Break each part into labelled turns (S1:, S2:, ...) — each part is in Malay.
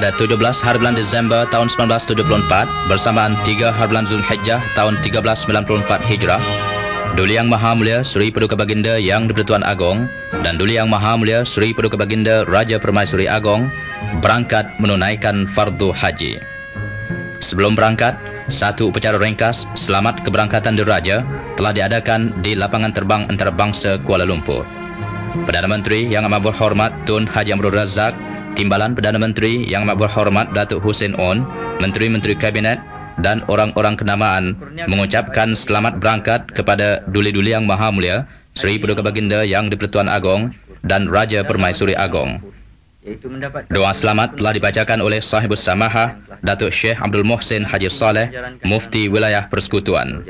S1: pada 17 hari bulan Disember tahun 1974 bersamaan 3 hari bulan Zulhijjah tahun 1394 Hijrah, Duli Yang Maha Mulia Sri Paduka Baginda Yang di-Pertuan Agong dan Duli Yang Maha Mulia Sri Paduka Baginda Raja Permaisuri Agong berangkat menunaikan fardu haji. Sebelum berangkat, satu upacara ringkas selamat keberangkatan diraja telah diadakan di lapangan terbang antarabangsa Kuala Lumpur. Perdana Menteri Yang Amat Berhormat Tun Haji Amrul Razak, Timbalan Perdana Menteri Yang Amat Berhormat Datuk Hussein On, Menteri-Menteri Kabinet dan orang-orang kenamaan mengucapkan selamat berangkat kepada Duli-Duli Yang Maha Mulia Sri Paduka Baginda Yang di-Pertuan Agong dan Raja Permaisuri Agong. Doa selamat telah dibacakan oleh Sahibus Samahah Datuk Syekh Abdul Muhsin Haji Saleh, Mufti Wilayah Persekutuan.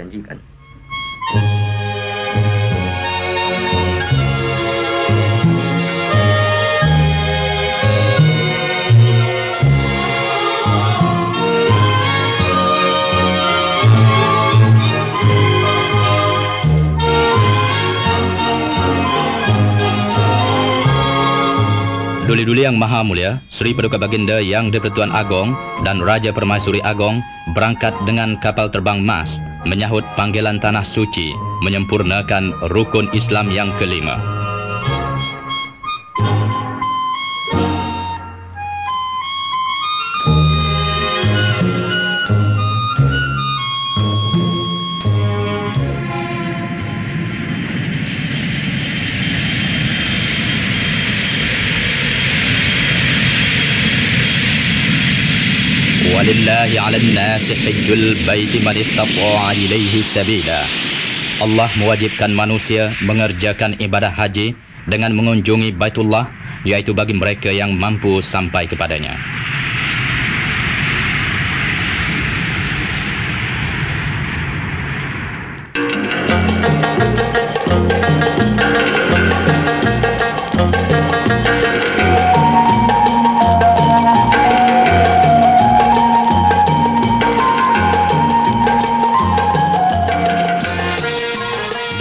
S1: Duli-Duli Yang Maha Mulia Sri Paduka Baginda Yang di-Pertuan Agong dan Raja Permaisuri Agong berangkat dengan kapal terbang Mas menyahut panggilan Tanah Suci menyempurnakan rukun Islam yang kelima. Walillahi 'alan nasi hajjul baiti man istata'a ilaihi sabila. Allah mewajibkan manusia mengerjakan ibadah haji dengan mengunjungi Baitullah, yaitu bagi mereka yang mampu sampai kepadanya.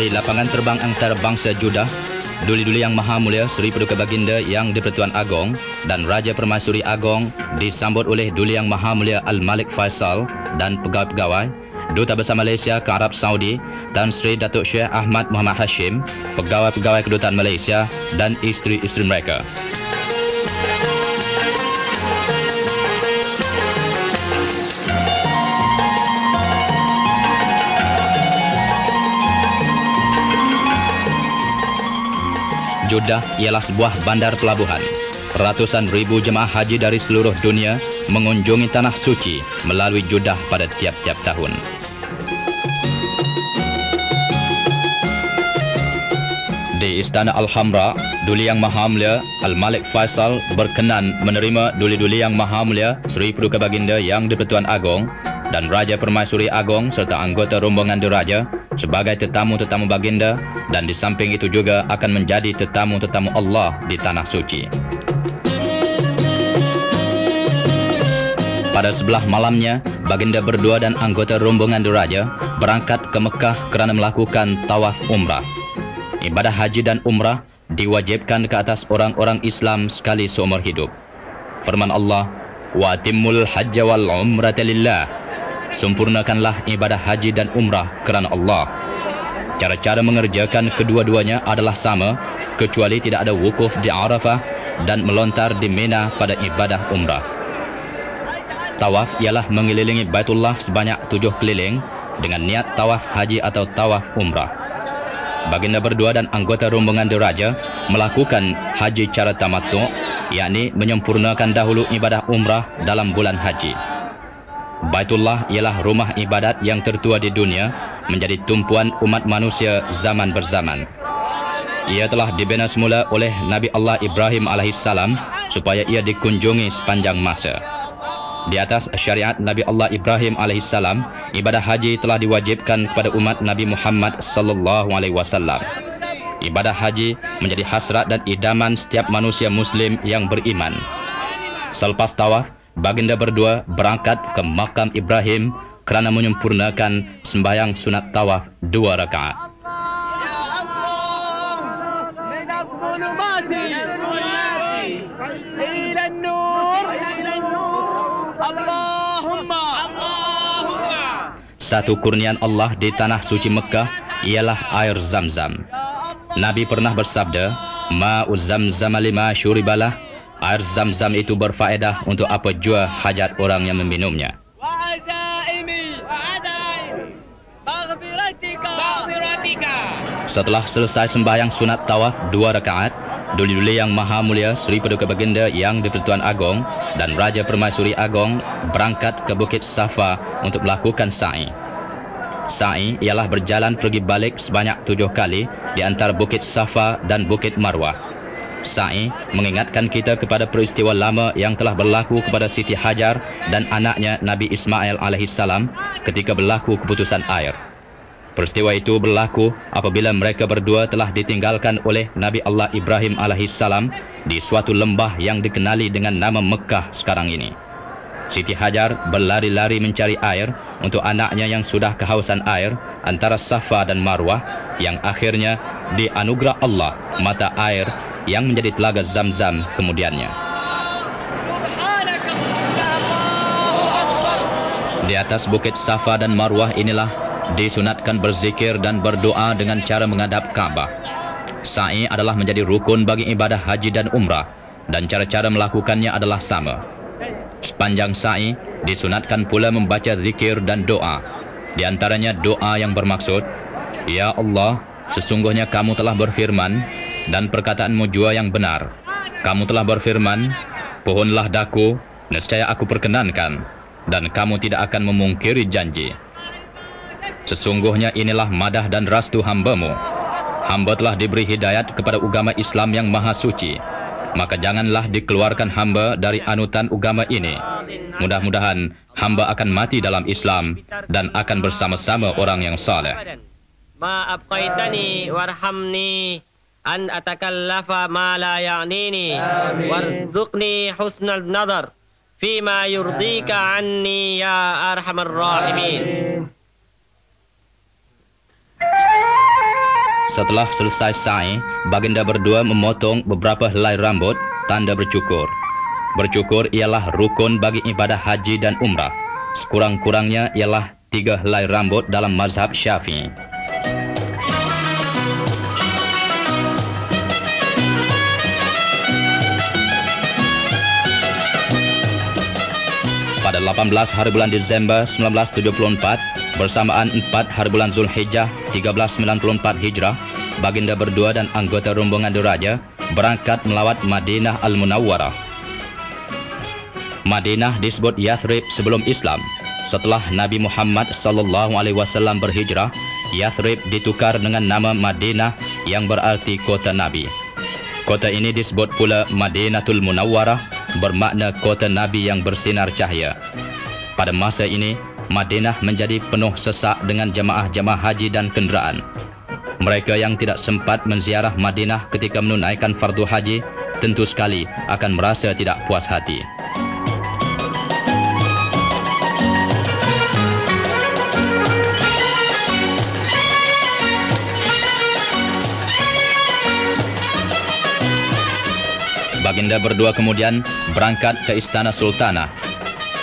S1: Lapangan terbang antarabangsa Jeddah, Duli-Duli Yang Maha Mulia Sri Paduka Baginda Yang di-Pertuan Agong dan Raja Permaisuri Agong disambut oleh Duli Yang Maha Mulia Al-Malik Faisal dan pegawai-pegawai, Duta Besar Malaysia ke Arab Saudi Tan Sri Datuk Syekh Ahmad Muhammad Hashim, pegawai-pegawai kedutaan Malaysia dan isteri-isteri mereka. Jeddah ialah sebuah bandar pelabuhan. Ratusan ribu jemaah haji dari seluruh dunia mengunjungi Tanah Suci melalui Jeddah pada tiap-tiap tahun. Di Istana Al-Hamra, Duli Yang Maha Mulia Al-Malik Faisal berkenan menerima Duli-Duli Yang Maha Mulia Sri Paduka Baginda Yang di-Pertuan Agong dan Raja Permaisuri Agong serta anggota rombongan diraja sebagai tetamu-tetamu baginda, dan di samping itu juga akan menjadi tetamu-tetamu Allah di Tanah Suci. Pada sebelah malamnya, baginda berdua dan anggota rombongan diraja berangkat ke Mekah kerana melakukan tawaf umrah. Ibadah haji dan umrah diwajibkan ke atas orang-orang Islam sekali seumur hidup. Firman Allah, "Wa atimmul hajja wal umrata lillah." Sempurnakanlah ibadah haji dan umrah kerana Allah. Cara-cara mengerjakan kedua-duanya adalah sama, kecuali tidak ada wukuf di Arafah dan melontar di Mina pada ibadah umrah. Tawaf ialah mengelilingi Baitullah sebanyak 7 keliling dengan niat tawaf haji atau tawaf umrah. Baginda berdua dan anggota rombongan diraja melakukan haji cara tamattu', yakni menyempurnakan dahulu ibadah umrah dalam bulan haji. Baitullah ialah rumah ibadat yang tertua di dunia, menjadi tumpuan umat manusia zaman berzaman. Ia telah dibina semula oleh Nabi Allah Ibrahim alaihissalam supaya ia dikunjungi sepanjang masa. Di atas syariat Nabi Allah Ibrahim alaihissalam, ibadah haji telah diwajibkan kepada umat Nabi Muhammad sallallahu alaihi wasallam. Ibadah haji menjadi hasrat dan idaman setiap manusia muslim yang beriman. Selepas tawaf, baginda berdua berangkat ke makam Ibrahim kerana menyempurnakan sembahyang sunat tawaf 2 rakaat.
S2: الظلمات إلى النور اللهم
S1: Satu kurnian Allah di tanah suci Mekah ialah air Zam-Zam. Nabi pernah bersabda, Ma'u Zam-Zam lima syuribalah. Air Zam-Zam itu berfaedah untuk apa jua hajat orang yang meminumnya. Setelah selesai sembahyang sunat tawaf 2 rakaat, Duli-duli yang maha mulia Sri Paduka Baginda Yang di-Pertuan Agong dan Raja Permaisuri Agong berangkat ke Bukit Safa untuk melakukan sa'i. Sa'i ialah berjalan pergi balik sebanyak 7 kali di antara Bukit Safa dan Bukit Marwah. Sa'i mengingatkan kita kepada peristiwa lama yang telah berlaku kepada Siti Hajar dan anaknya Nabi Ismail alaihissalam ketika berlaku keputusan air. Peristiwa itu berlaku apabila mereka berdua telah ditinggalkan oleh Nabi Allah Ibrahim alaihissalam di suatu lembah yang dikenali dengan nama Mekah sekarang ini. Siti Hajar berlari-lari mencari air untuk anaknya yang sudah kehausan air antara Safa dan Marwah, yang akhirnya dianugerah Allah mata air yang menjadi telaga Zam-Zam kemudiannya. Di atas Bukit Safa dan Marwah inilah disunatkan berzikir dan berdoa dengan cara menghadap Ka'bah. Sa'i adalah menjadi rukun bagi ibadah haji dan umrah, dan cara-cara melakukannya adalah sama. Sepanjang sa'i disunatkan pula membaca zikir dan doa. Di antaranya doa yang bermaksud, Ya Allah, sesungguhnya kamu telah berfirman dan perkataanmu jua yang benar. Kamu telah berfirman, pohonlah daku, nescaya aku perkenankan, dan kamu tidak akan memungkiri janji. Sesungguhnya inilah madah dan rastu hamba-Mu. Hamba telah diberi hidayat kepada agama Islam yang maha suci. Maka janganlah dikeluarkan hamba dari anutan agama ini. Mudah-mudahan hamba akan mati dalam Islam dan akan bersama-sama orang yang saleh.
S3: Ma abqaitani warhamni an atakallafa ma la ya'nini warzuqni husnal nazar fima yurdika anni ya arhamar rahimin.
S1: Setelah selesai sa'i, baginda berdua memotong beberapa helai rambut, tanda bercukur. Bercukur ialah rukun bagi ibadah haji dan umrah. Sekurang-kurangnya ialah 3 helai rambut dalam mazhab Syafi'i. Pada 18 hari bulan Desember 1974, bersamaan 4 hari bulan Zulhijjah 1394 Hijrah, baginda berdua dan anggota rombongan diraja berangkat melawat Madinah Al-Munawwarah. Madinah disebut Yathrib sebelum Islam. Setelah Nabi Muhammad SAW berhijrah, Yathrib ditukar dengan nama Madinah yang berarti kota Nabi. Kota ini disebut pula Madinatul Munawwarah, bermakna kota Nabi yang bersinar cahaya. Pada masa ini, Madinah menjadi penuh sesak dengan jamaah-jamaah haji dan kenderaan. Mereka yang tidak sempat menziarah Madinah ketika menunaikan fardu haji tentu sekali akan merasa tidak puas hati. Baginda berdua kemudian berangkat ke Istana Sultanah.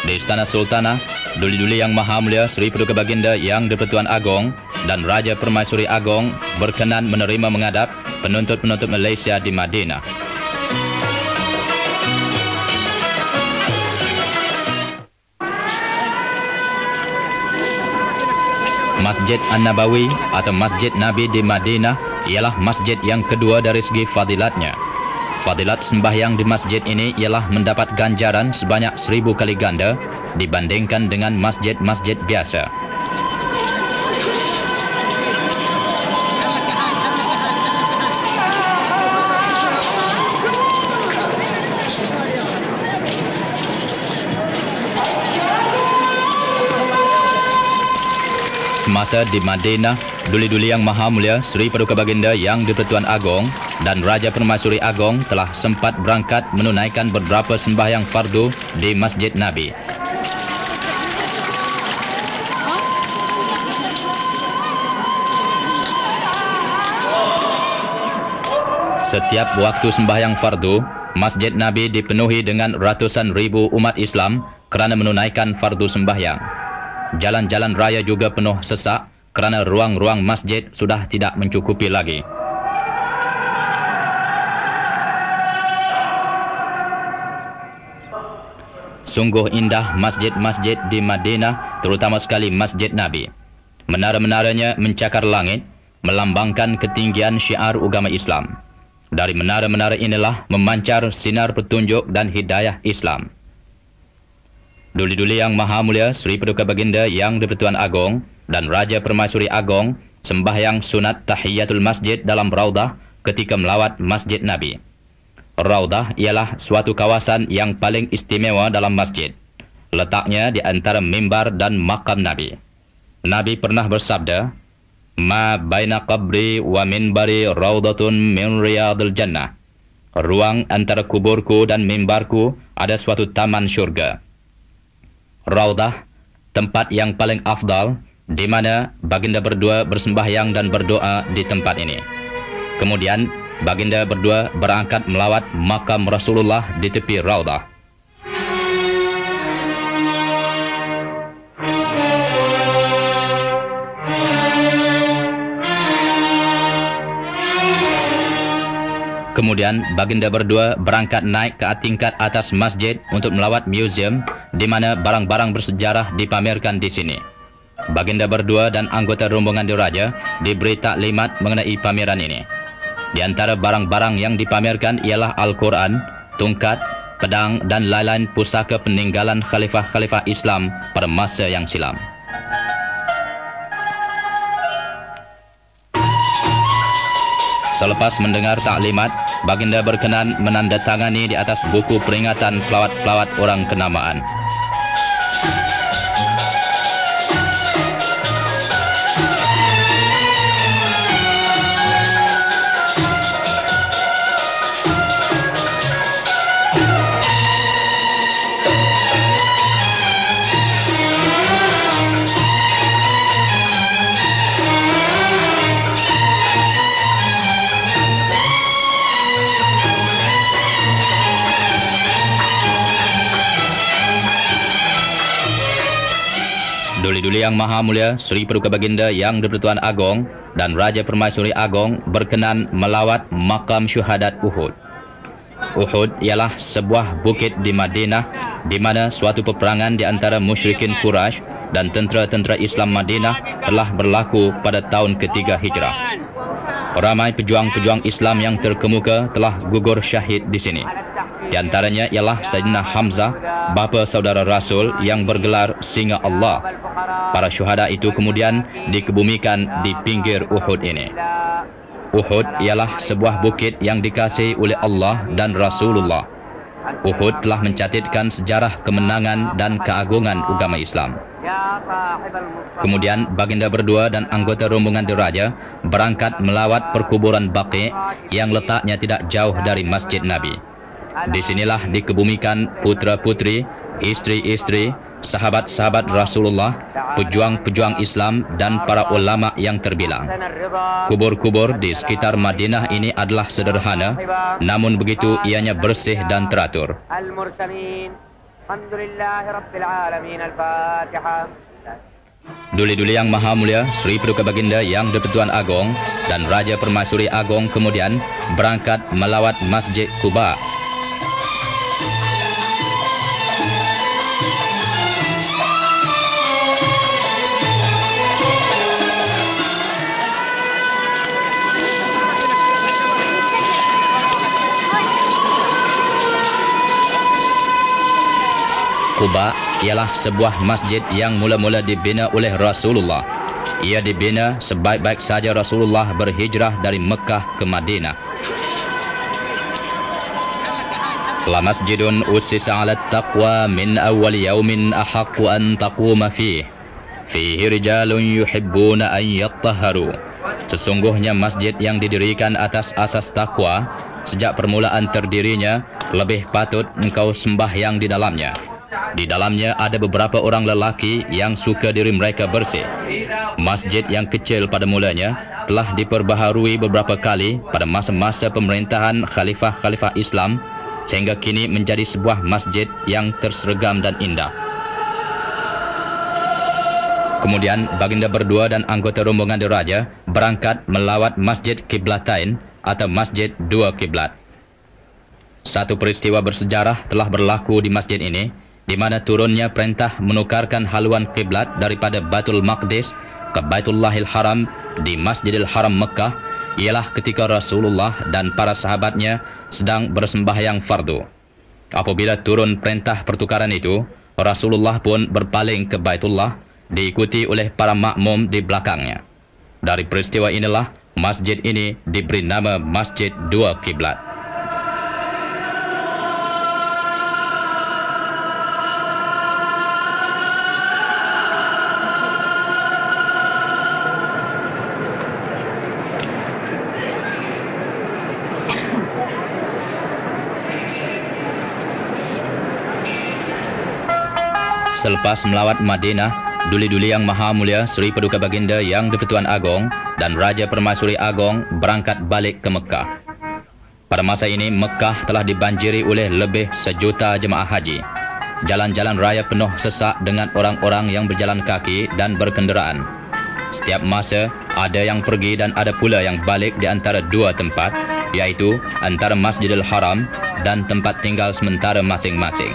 S1: Di Istana Sultanah, duli-duli yang maha mulia Sri Paduka Baginda Yang di-Pertuan Agong dan Raja Permaisuri Agong berkenan menerima menghadap penuntut-penuntut Malaysia di Madinah. Masjid An-Nabawi atau Masjid Nabi di Madinah ialah masjid yang kedua dari segi fadilatnya. Fadilat sembahyang di masjid ini ialah mendapat ganjaran sebanyak 1000 kali ganda dibandingkan dengan masjid-masjid biasa. Semasa di Madinah, duli-duli yang maha mulia Sri Paduka Baginda Yang di-Pertuan Agong dan Raja Permaisuri Agong telah sempat berangkat menunaikan beberapa sembahyang fardu di Masjid Nabi. Setiap waktu sembahyang fardu, Masjid Nabi dipenuhi dengan ratusan ribu umat Islam kerana menunaikan fardu sembahyang. Jalan-jalan raya juga penuh sesak kerana ruang-ruang masjid sudah tidak mencukupi lagi. Sungguh indah masjid-masjid di Madinah, terutama sekali Masjid Nabi. Menara-menaranya mencakar langit, melambangkan ketinggian syiar agama Islam. Dari menara-menara inilah memancar sinar petunjuk dan hidayah Islam. Duli-duli yang maha mulia Sri Paduka Baginda Yang di-Pertuan Agong dan Raja Permaisuri Agong sembahyang sunat tahiyatul masjid dalam raudah ketika melawat Masjid Nabi. Raudah ialah suatu kawasan yang paling istimewa dalam masjid. Letaknya di antara mimbar dan makam Nabi. Nabi pernah bersabda, "Ma baina qabri wa minbari raudatun min riyadil jannah." Ruang antara kuburku dan mimbarku ada suatu taman syurga. Raudah, tempat yang paling afdal, di mana baginda berdua bersembahyang dan berdoa di tempat ini. Kemudian, baginda berdua berangkat melawat makam Rasulullah di tepi raudah. Kemudian baginda berdua berangkat naik ke tingkat atas masjid untuk melawat museum di mana barang-barang bersejarah dipamerkan di sini. Baginda berdua dan anggota rombongan diraja diberi taklimat mengenai pameran ini. Di antara barang-barang yang dipamerkan ialah Al-Quran, tungkat, pedang dan lain-lain pusaka peninggalan khalifah-khalifah Islam pada masa yang silam. Selepas mendengar taklimat, baginda berkenan menandatangani di atas buku peringatan pelawat-pelawat orang kenamaan. Duli-duli yang maha mulia Sri Paduka Baginda Yang di-Pertuan Agong dan Raja Permaisuri Agong berkenan melawat makam syuhadat Uhud. Uhud ialah sebuah bukit di Madinah di mana suatu peperangan di antara musyrikin Quraisy dan tentera-tentera Islam Madinah telah berlaku pada tahun ketiga Hijrah. Ramai pejuang-pejuang Islam yang terkemuka telah gugur syahid di sini. Di antaranya ialah Sayyidina Hamzah, bapa saudara Rasul yang bergelar Singa Allah. Para syuhada itu kemudian dikebumikan di pinggir Uhud ini. Uhud ialah sebuah bukit yang dikasihi oleh Allah dan Rasulullah. Uhud telah mencatatkan sejarah kemenangan dan keagungan agama Islam. Kemudian baginda berdua dan anggota rombongan diraja berangkat melawat perkuburan Baqi yang letaknya tidak jauh dari Masjid Nabi. Di sinilah dikebumikan putra-putri, istri-istri, sahabat-sahabat Rasulullah, pejuang-pejuang Islam dan para ulama yang terbilang. Kubur-kubur di sekitar Madinah ini adalah sederhana, namun begitu ianya bersih dan teratur. Duli-duli yang maha mulia Sri Paduka Baginda Yang di-Pertuan Agong dan Raja Permaisuri Agong kemudian berangkat melawat Masjid Quba. Quba ialah sebuah masjid yang mula-mula dibina oleh Rasulullah. Ia dibina sebaik-baik saja Rasulullah berhijrah dari Mekah ke Madinah. La masjidun ussisa 'ala taqwa min awwal yawmin ahaqqu an taquma fihi. Fihi rijalun yuhibbuna an yattahharu. Sesungguhnya masjid yang didirikan atas asas takwa sejak permulaan terdirinya lebih patut engkau sembahyang di dalamnya. Di dalamnya ada beberapa orang lelaki yang suka diri mereka bersih. Masjid yang kecil pada mulanya telah diperbaharui beberapa kali pada masa-masa pemerintahan khalifah-khalifah Islam sehingga kini menjadi sebuah masjid yang tersergam dan indah. Kemudian baginda berdua dan anggota rombongan diraja berangkat melawat Masjid Qiblatain atau Masjid Dua Kiblat. Satu peristiwa bersejarah telah berlaku di masjid ini, di mana turunnya perintah menukarkan haluan kiblat daripada Baitul Maqdis ke Baitullahil Haram di Masjidil Haram Mekah ialah ketika Rasulullah dan para sahabatnya sedang bersembahyang fardu. Apabila turun perintah pertukaran itu, Rasulullah pun berpaling ke Baitullah diikuti oleh para makmum di belakangnya. Dari peristiwa inilah masjid ini diberi nama Masjid Dua Kiblat. Selepas melawat Madinah, duli-duli yang maha mulia Sri Paduka Baginda Yang di-Pertuan Agong dan Raja Permaisuri Agong berangkat balik ke Mekah. Pada masa ini, Mekah telah dibanjiri oleh lebih 1 juta jemaah haji. Jalan-jalan raya penuh sesak dengan orang-orang yang berjalan kaki dan berkenderaan. Setiap masa, ada yang pergi dan ada pula yang balik di antara dua tempat, iaitu antara Masjidil Haram dan tempat tinggal sementara masing-masing.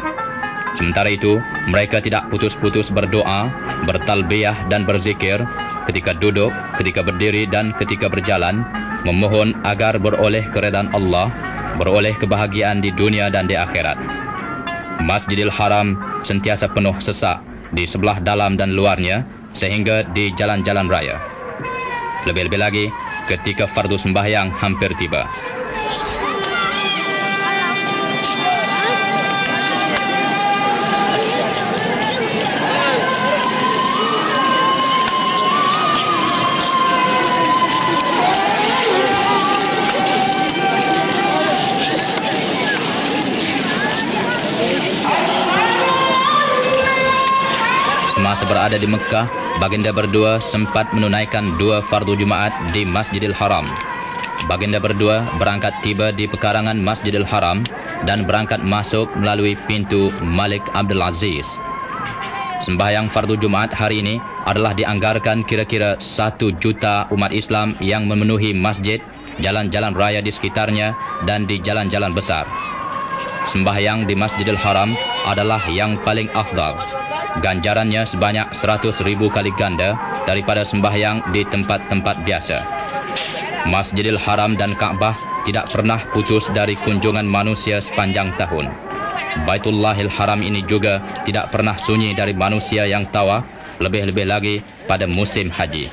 S1: Sementara itu, mereka tidak putus-putus berdoa, bertalbiyah dan berzikir ketika duduk, ketika berdiri dan ketika berjalan, memohon agar beroleh keredaan Allah, beroleh kebahagiaan di dunia dan di akhirat. Masjidil Haram sentiasa penuh sesak di sebelah dalam dan luarnya sehingga di jalan-jalan raya. Lebih-lebih lagi ketika fardu sembahyang hampir tiba. Semasa berada di Mekah, baginda berdua sempat menunaikan 2 fardu Jumaat di Masjidil Haram. Baginda berdua berangkat tiba di pekarangan Masjidil Haram dan berangkat masuk melalui pintu Malik Abdul Aziz. Sembahyang fardu Jumaat hari ini adalah dianggarkan kira-kira 1 juta umat Islam yang memenuhi masjid, jalan-jalan raya di sekitarnya dan di jalan-jalan besar. Sembahyang di Masjidil Haram adalah yang paling afdal. Ganjarannya sebanyak 100.000 kali ganda daripada sembahyang di tempat-tempat biasa. Masjidil Haram dan Kaabah tidak pernah putus dari kunjungan manusia sepanjang tahun. Baitullahil Haram ini juga tidak pernah sunyi dari manusia yang tawaf, lebih-lebih lagi pada musim haji.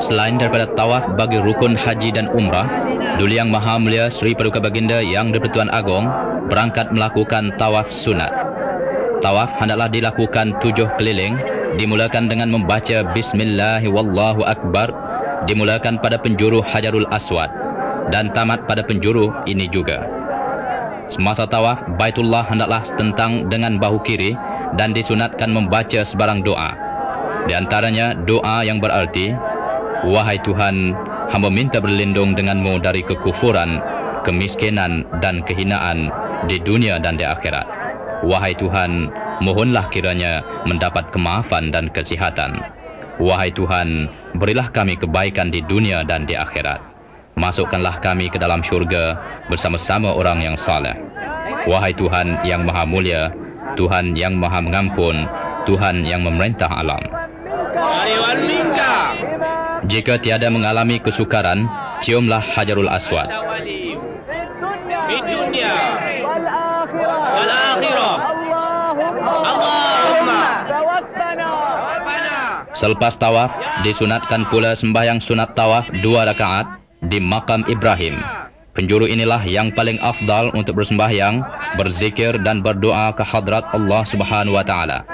S1: Selain daripada tawaf bagi rukun haji dan umrah, Duli Yang Maha Mulia Sri Paduka Baginda Yang di-Pertuan Agong berangkat melakukan tawaf sunat. Tawaf hendaklah dilakukan 7 keliling, dimulakan dengan membaca Bismillahi Wallahu Akbar, dimulakan pada penjuru Hajarul Aswad dan tamat pada penjuru ini juga. Semasa tawaf, Baitullah hendaklah tentang dengan bahu kiri dan disunatkan membaca sebarang doa. Di antaranya doa yang berarti, Wahai Tuhan, hamba minta berlindung denganmu dari kekufuran, kemiskinan dan kehinaan di dunia dan di akhirat. Wahai Tuhan, mohonlah kiranya mendapat kemaafan dan kesihatan. Wahai Tuhan, berilah kami kebaikan di dunia dan di akhirat. Masukkanlah kami ke dalam syurga bersama-sama orang yang saleh. Wahai Tuhan yang Maha Mulia, Tuhan yang Maha Mengampun, Tuhan yang memerintah alam. Jika tiada mengalami kesukaran, ciumlah Hajarul Aswad.
S3: Di dunia wal akhirah. Allahumma tawaffana
S1: Selepas tawaf, disunatkan pula sembahyang sunat tawaf 2 rakaat di makam Ibrahim. Penjuru inilah yang paling afdal untuk bersembahyang, berzikir dan berdoa ke hadrat Allah Subhanahu wa taala.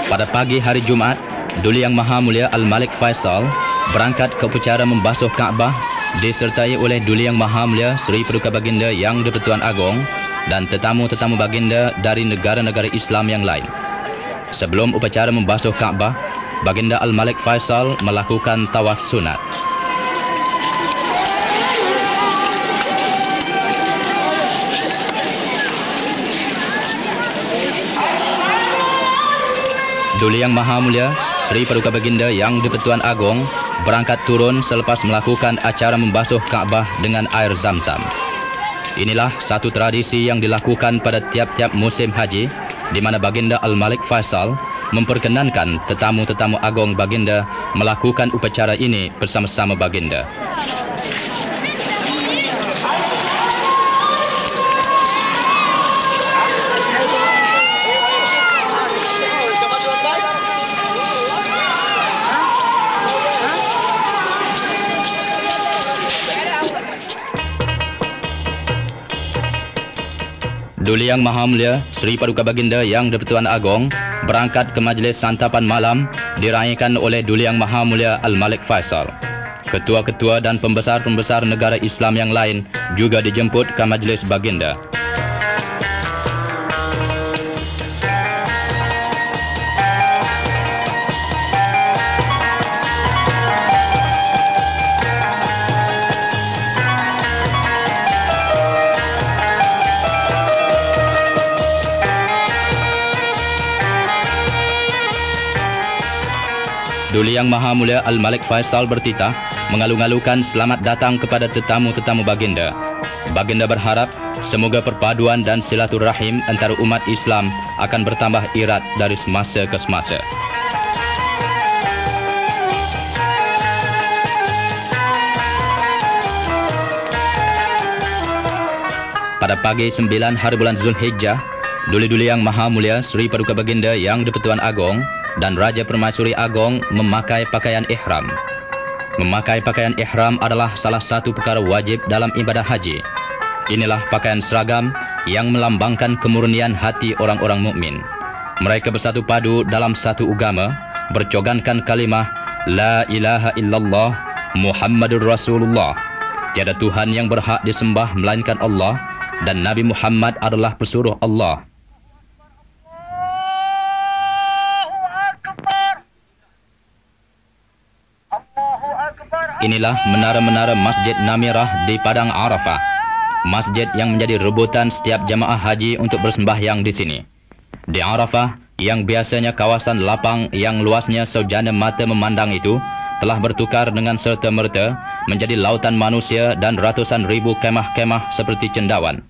S1: Pada pagi hari Jumat, Duli Yang Maha Mulia Al-Malik Faisal berangkat ke upacara membasuh Kaabah disertai oleh Duli Yang Maha Mulia Sri Paduka Baginda Yang di-Pertuan Agong dan tetamu-tetamu baginda dari negara-negara Islam yang lain. Sebelum upacara membasuh Kaabah, Baginda Al-Malik Faisal melakukan tawaf sunat. Duli Yang Maha Mulia Sri Paduka Baginda Yang di-Pertuan Agong berangkat turun selepas melakukan acara membasuh Kaabah dengan air Zam-Zam. Inilah satu tradisi yang dilakukan pada tiap-tiap musim haji, di mana Baginda Al-Malik Faisal memperkenankan tetamu-tetamu agong Baginda melakukan upacara ini bersama-sama Baginda. Duli Yang Maha Mulia Sri Paduka Baginda Yang di-Pertuan Agong berangkat ke majlis santapan malam diraihkan oleh Duli Yang Maha Mulia Al-Malik Faisal. Ketua-ketua dan pembesar-pembesar negara Islam yang lain juga dijemput ke majlis Baginda. Duli Yang Maha Mulia Al-Malik Faisal bertitah mengalu-alukan selamat datang kepada tetamu-tetamu Baginda. Baginda berharap semoga perpaduan dan silaturahim antara umat Islam akan bertambah erat dari semasa ke semasa. Pada pagi 9 hari bulan Zulhijjah, Duli-Duli Yang Maha Mulia Sri Paduka Baginda Yang di-Pertuan Agong dan Raja Permaisuri Agong memakai pakaian ihram. Memakai pakaian ihram adalah salah satu perkara wajib dalam ibadah haji. Inilah pakaian seragam yang melambangkan kemurnian hati orang-orang mukmin. Mereka bersatu padu dalam satu agama, bercogankan kalimah La ilaha illallah Muhammadur Rasulullah. Tiada Tuhan yang berhak disembah melainkan Allah dan Nabi Muhammad adalah pesuruh Allah. Inilah menara-menara Masjid Namirah di Padang Arafah, masjid yang menjadi rebutan setiap jamaah haji untuk bersembahyang di sini. Di Arafah, yang biasanya kawasan lapang yang luasnya saujana mata memandang itu, telah bertukar dengan serta-merta menjadi lautan manusia dan ratusan ribu kemah-kemah seperti cendawan.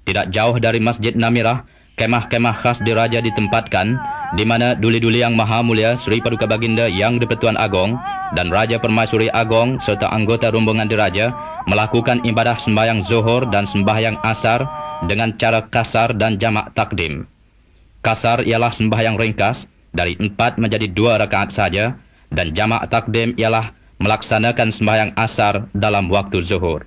S1: Tidak jauh dari Masjid Namirah, kemah-kemah khas diraja ditempatkan, di mana Duli-Duli Yang Maha Mulia Sri Paduka Baginda Yang di-Pertuan Agong dan Raja Permaisuri Agong serta anggota rombongan diraja melakukan ibadah sembahyang zuhur dan sembahyang asar dengan cara kasar dan jamak takdim. Kasar ialah sembahyang ringkas dari 4 menjadi 2 rakaat saja, dan jamak takdim ialah melaksanakan sembahyang asar dalam waktu zuhur.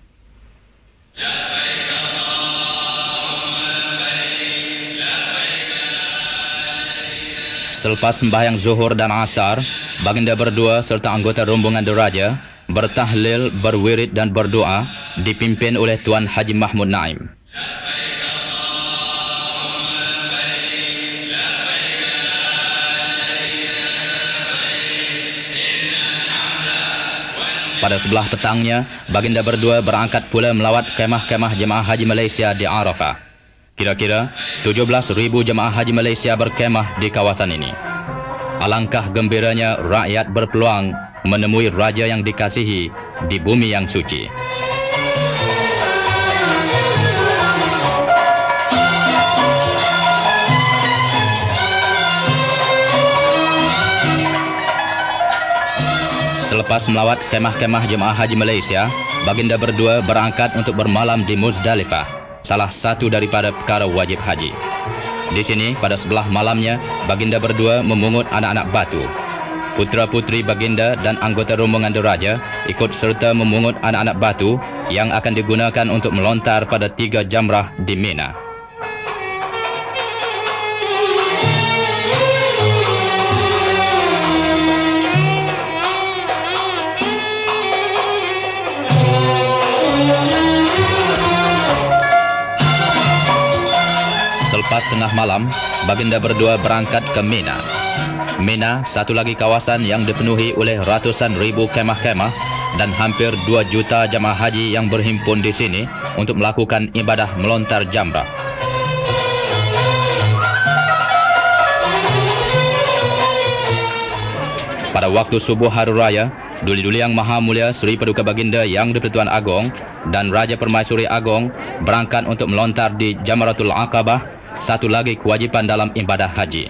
S1: Selepas sembahyang zuhur dan asar, Baginda berdua serta anggota rombongan diraja bertahlil, berwirid dan berdoa dipimpin oleh Tuan Haji Mahmud Naim. Pada sebelah petangnya, Baginda berdua berangkat pula melawat kemah-kemah jemaah haji Malaysia di Arafah. Kira-kira 17,000 jemaah haji Malaysia berkemah di kawasan ini. Alangkah gembiranya rakyat berpeluang menemui raja yang dikasihi di bumi yang suci. Selepas melawat kemah-kemah jemaah haji Malaysia, baginda berdua berangkat untuk bermalam di Muzdalifah, salah satu daripada perkara wajib haji. Di sini, pada sebelah malamnya, baginda berdua memungut anak-anak batu. Putera-puteri baginda dan anggota rombongan diraja ikut serta memungut anak-anak batu yang akan digunakan untuk melontar pada 3 jamrah di Mina. Selepas tengah malam, baginda berdua berangkat ke Mina. Mina, satu lagi kawasan yang dipenuhi oleh ratusan ribu kemah-kemah dan hampir 2 juta jemaah haji yang berhimpun di sini untuk melakukan ibadah melontar jamrah. Pada waktu subuh hari raya, Duli-Duli Yang Maha Mulia Seri Paduka Baginda Yang di-Pertuan Agong dan Raja Permaisuri Agong berangkat untuk melontar di Jamratul Aqabah, satu lagi kewajipan dalam ibadah haji.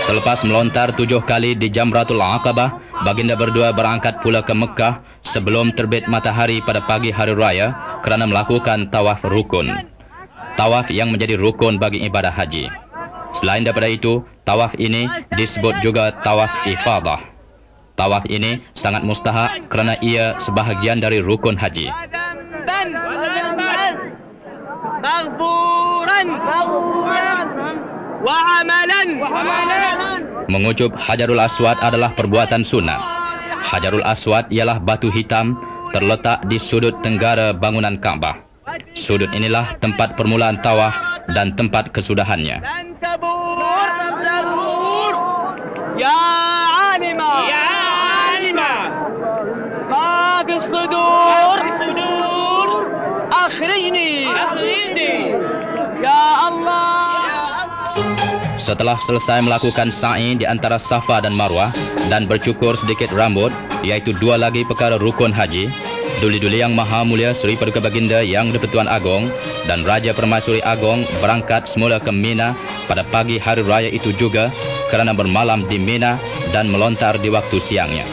S1: Selepas melontar 7 kali di Jamratul Aqabah, baginda berdua berangkat pula ke Mekah sebelum terbit matahari pada pagi hari raya kerana melakukan tawaf rukun. Tawaf yang menjadi rukun bagi ibadah haji. Selain daripada itu, tawaf ini disebut juga tawaf ifadah. Tawaf ini sangat mustahak kerana ia sebahagian dari rukun haji. Mengucap Hajarul Aswad adalah perbuatan sunat. Hajarul Aswad ialah batu hitam terletak di sudut tenggara bangunan Kaabah. Sudut inilah tempat permulaan tawaf dan tempat kesudahannya.
S2: Ya alima, ya alima, ma fis sudur, akhrijni, ya Allah.
S1: Setelah selesai melakukan sa'i di antara Safa dan Marwah dan bercukur sedikit rambut, iaitu 2 lagi perkara rukun haji, Duli-Duli Yang Maha Mulia Seri Paduka Baginda Yang di-Pertuan Agong dan Raja Permaisuri Agong berangkat semula ke Mina pada pagi hari raya itu juga kerana bermalam di Mina dan melontar di waktu siangnya.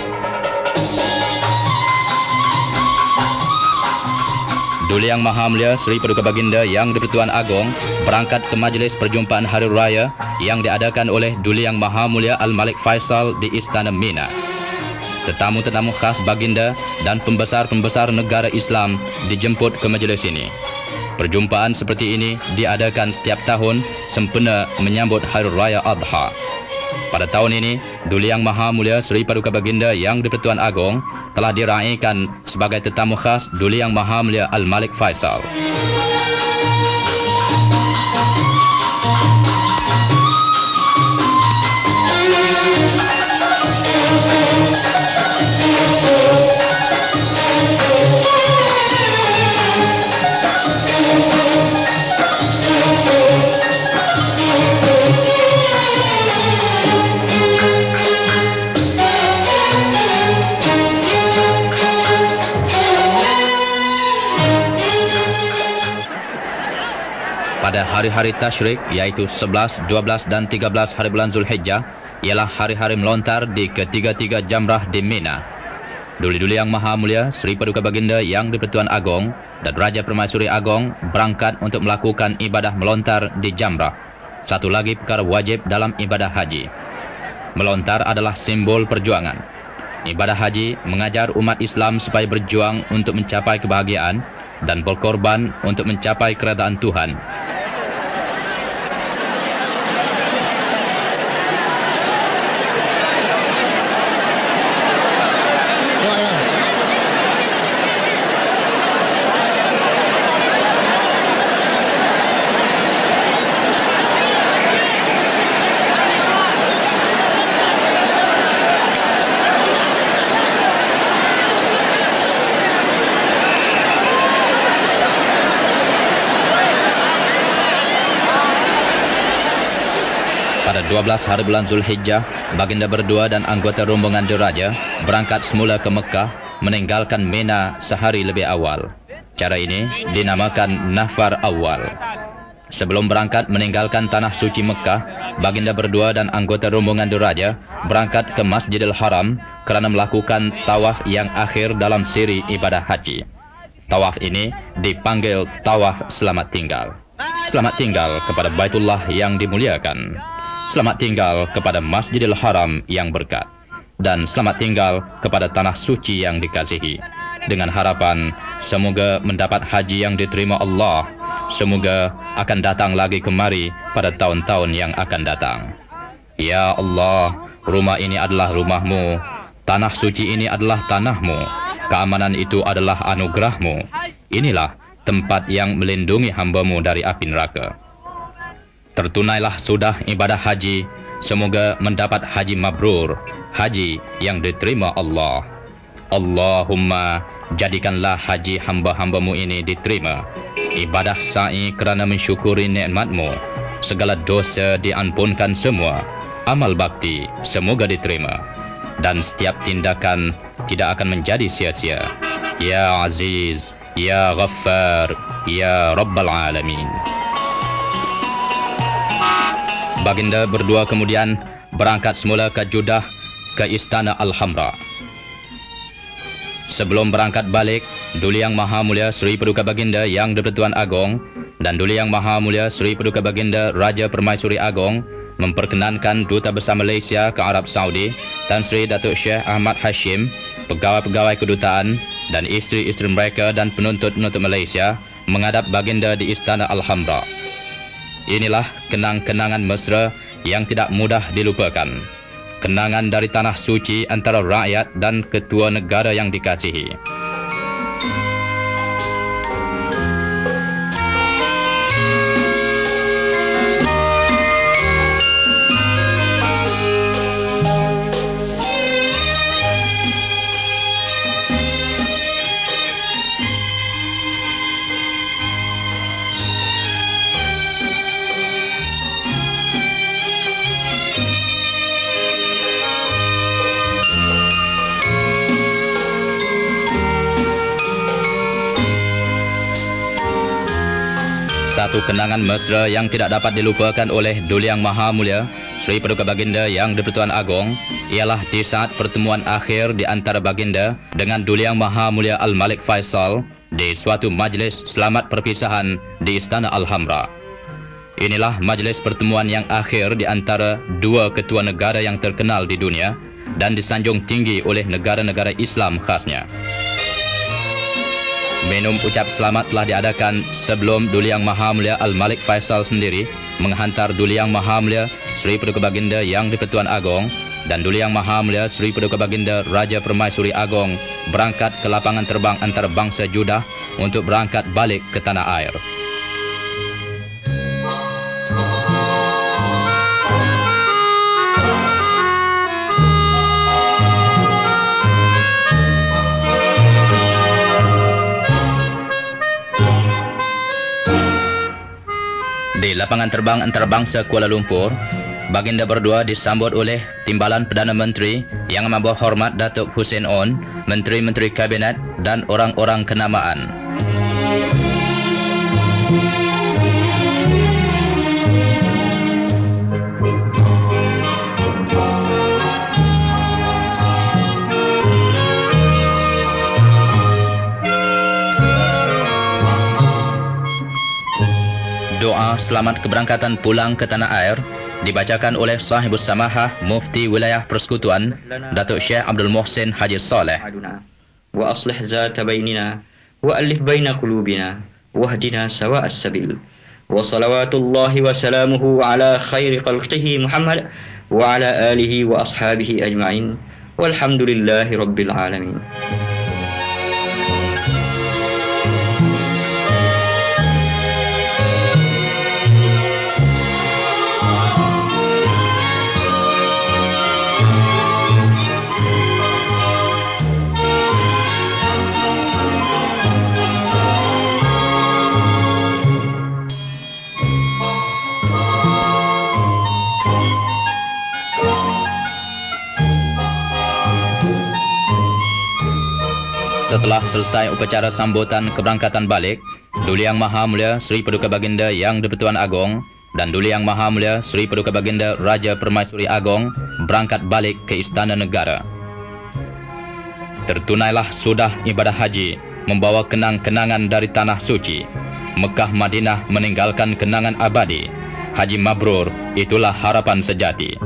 S1: Duli Yang Maha Mulia Seri Paduka Baginda Yang di-Pertuan Agong berangkat ke majlis perjumpaan hari raya yang diadakan oleh Duli Yang Maha Mulia Al-Malik Faisal di Istana Mina. Tetamu-tetamu khas baginda dan pembesar-pembesar negara Islam dijemput ke majlis ini. Perjumpaan seperti ini diadakan setiap tahun sempena menyambut Hari Raya Adha. Pada tahun ini, Duli Yang Maha Mulia Seri Paduka Baginda Yang di-Pertuan Agong telah diraikan sebagai tetamu khas Duli Yang Maha Mulia Al-Malik Faisal. Pada hari-hari tasyrik, iaitu 11, 12 dan 13 hari bulan Zulhijjah, ialah hari-hari melontar di ketiga-tiga jamrah di Mina. Duli-Duli Yang Maha Mulia Seri Paduka Baginda Yang di-Pertuan Agong dan Raja Permaisuri Agong berangkat untuk melakukan ibadah melontar di jamrah, satu lagi perkara wajib dalam ibadah haji. Melontar adalah simbol perjuangan. Ibadah haji mengajar umat Islam supaya berjuang untuk mencapai kebahagiaan dan berkorban untuk mencapai keredaan Tuhan. Pada 12 hari bulan Zulhijjah, baginda berdua dan anggota rombongan diraja berangkat semula ke Mekah meninggalkan Mina sehari lebih awal. Cara ini dinamakan nafar awal. Sebelum berangkat meninggalkan tanah suci Mekah, baginda berdua dan anggota rombongan diraja berangkat ke Masjidil Haram kerana melakukan tawaf yang akhir dalam siri ibadah haji. Tawaf ini dipanggil tawaf selamat tinggal. Selamat tinggal kepada Baitullah yang dimuliakan. Selamat tinggal kepada Masjidil Haram yang berkat. Dan selamat tinggal kepada tanah suci yang dikasihi. Dengan harapan semoga mendapat haji yang diterima Allah. Semoga akan datang lagi kemari pada tahun-tahun yang akan datang. Ya Allah, rumah ini adalah rumahmu. Tanah suci ini adalah tanahmu. Keamanan itu adalah anugerahmu. Inilah tempat yang melindungi hamba-Mu dari api neraka. Tertunailah sudah ibadah haji. Semoga mendapat haji mabrur, haji yang diterima Allah. Allahumma, jadikanlah haji hamba-hamba-Mu ini diterima. Ibadah sa'i kerana mensyukuri nikmat-Mu. Segala dosa diampunkan semua. Amal bakti semoga diterima. Dan setiap tindakan tidak akan menjadi sia-sia. Ya Aziz, Ya Ghaffar, Ya Rabbal Alamin. Baginda berdua kemudian berangkat semula ke Jeddah, ke Istana Al-Hamra. Sebelum berangkat balik, Duli Yang Maha Mulia Sri Paduka Baginda Yang di-Pertuan Agong dan Duli Yang Maha Mulia Sri Paduka Baginda Raja Permaisuri Agong memperkenankan Duta Besar Malaysia ke Arab Saudi Tan Sri Datuk Syekh Ahmad Hashim, pegawai-pegawai kedutaan dan isteri-isteri mereka dan penuntut-penuntut Malaysia menghadap Baginda di Istana Al-Hamra. Inilah kenang-kenangan mesra yang tidak mudah dilupakan. Kenangan dari tanah suci antara rakyat dan ketua negara yang dikasihi. Satu kenangan mesra yang tidak dapat dilupakan oleh Duli Yang Maha Mulia Sri Paduka Baginda Yang di-Pertuan Agong ialah di saat pertemuan akhir di antara Baginda dengan Duli Yang Maha Mulia Al-Malik Faisal di suatu majlis selamat perpisahan di Istana Al-Hamra. Inilah majlis pertemuan yang akhir di antara dua ketua negara yang terkenal di dunia dan disanjung tinggi oleh negara-negara Islam khasnya. Minum ucap selamat telah diadakan sebelum Duli Yang Maha Mulia Al-Malik Faisal sendiri menghantar Duli Yang Maha Mulia Sri Paduka Baginda Yang di-Pertuan Agong dan Duli Yang Maha Mulia Sri Paduka Baginda Raja Permaisuri Agong berangkat ke lapangan terbang antarabangsa Jeddah untuk berangkat balik ke tanah air. Di lapangan terbang antarabangsa Kuala Lumpur, Baginda berdua disambut oleh Timbalan Perdana Menteri Yang Amat Berhormat Datuk Hussein On, Menteri-Menteri Kabinet dan orang-orang kenamaan. Doa selamat keberangkatan pulang ke tanah air dibacakan oleh Sahibus Samahah Mufti Wilayah Persekutuan Datuk Syekh Abdul Muhsin Haji Saleh.
S4: Wa aslih zata bainina wa alif baina qulubina wahdina sawa'as sabil. Wa salawatullahi wa salamuhu ala khairi khalqihi Muhammad wa ala alihi wa ashabihi ajma'in. Walhamdulillahi rabbil alamin.
S1: setelah selesai upacara sambutan keberangkatan balik, Duli Yang Maha Mulia Sri Paduka Baginda Yang di-Pertuan Agong dan Duli Yang Maha Mulia Sri Paduka Baginda Raja Permaisuri Agong berangkat balik ke Istana Negara. Tertunailah sudah ibadah haji, membawa kenang-kenangan dari tanah suci. Mekah Madinah meninggalkan kenangan abadi. Haji mabrur, itulah harapan sejati.